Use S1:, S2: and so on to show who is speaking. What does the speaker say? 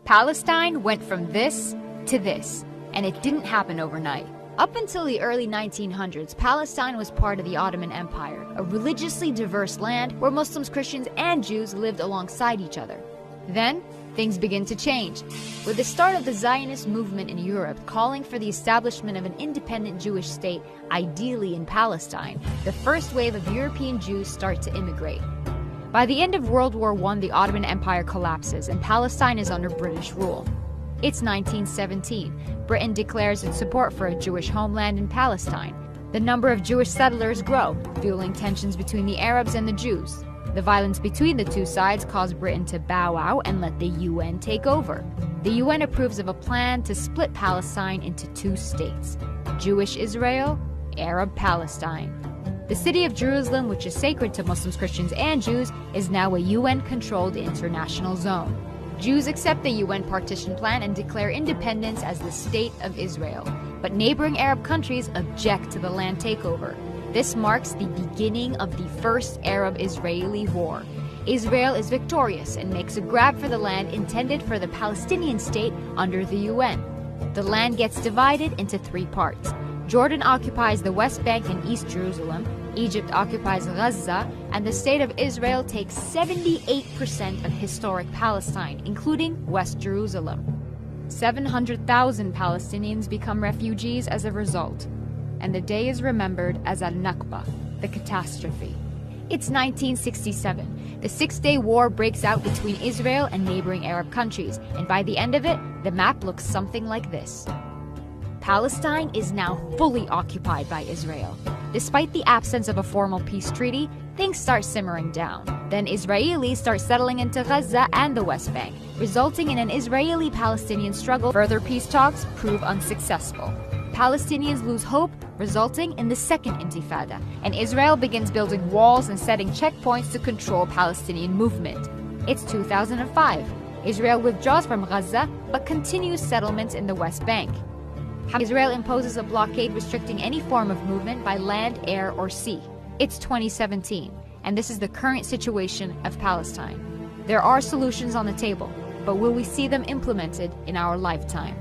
S1: Palestine went from this to this, and it didn't happen overnight. Up until the early 1900s, Palestine was part of the Ottoman Empire, a religiously diverse land where Muslims, Christians, and Jews lived alongside each other. Then, things begin to change, with the start of the Zionist movement in Europe calling for the establishment of an independent Jewish state, ideally in Palestine. The first wave of European Jews start to immigrate. By the end of World War I, the Ottoman Empire collapses and Palestine is under British rule. It's 1917. Britain declares its support for a Jewish homeland in Palestine. The number of Jewish settlers grow, fueling tensions between the Arabs and the Jews. The violence between the two sides caused Britain to bow out and let the UN take over. The UN approves of a plan to split Palestine into two states: Jewish Israel, Arab Palestine. The city of Jerusalem, which is sacred to Muslims, Christians, and Jews, is now a UN-controlled international zone. Jews accept the UN partition plan and declare independence as the State of Israel. But neighboring Arab countries object to the land takeover. This marks the beginning of the First Arab-Israeli War. Israel is victorious and makes a grab for the land intended for the Palestinian state under the UN. The land gets divided into three parts. Jordan occupies the West Bank and East Jerusalem, Egypt occupies Gaza, and the State of Israel takes 78% of historic Palestine, including West Jerusalem. 700,000 Palestinians become refugees as a result, and the day is remembered as al-Nakba, the catastrophe. It's 1967. The Six-Day War breaks out between Israel and neighboring Arab countries, and by the end of it, the map looks something like this. Palestine is now fully occupied by Israel. Despite the absence of a formal peace treaty, things start simmering down. Then Israelis start settling into Gaza and the West Bank, resulting in an Israeli-Palestinian struggle. Further peace talks prove unsuccessful. Palestinians lose hope, resulting in the Second Intifada, and Israel begins building walls and setting checkpoints to control Palestinian movement. It's 2005. Israel withdraws from Gaza, but continues settlements in the West Bank. Israel imposes a blockade restricting any form of movement by land, air, or sea. It's 2017, and this is the current situation of Palestine. There are solutions on the table, but will we see them implemented in our lifetime?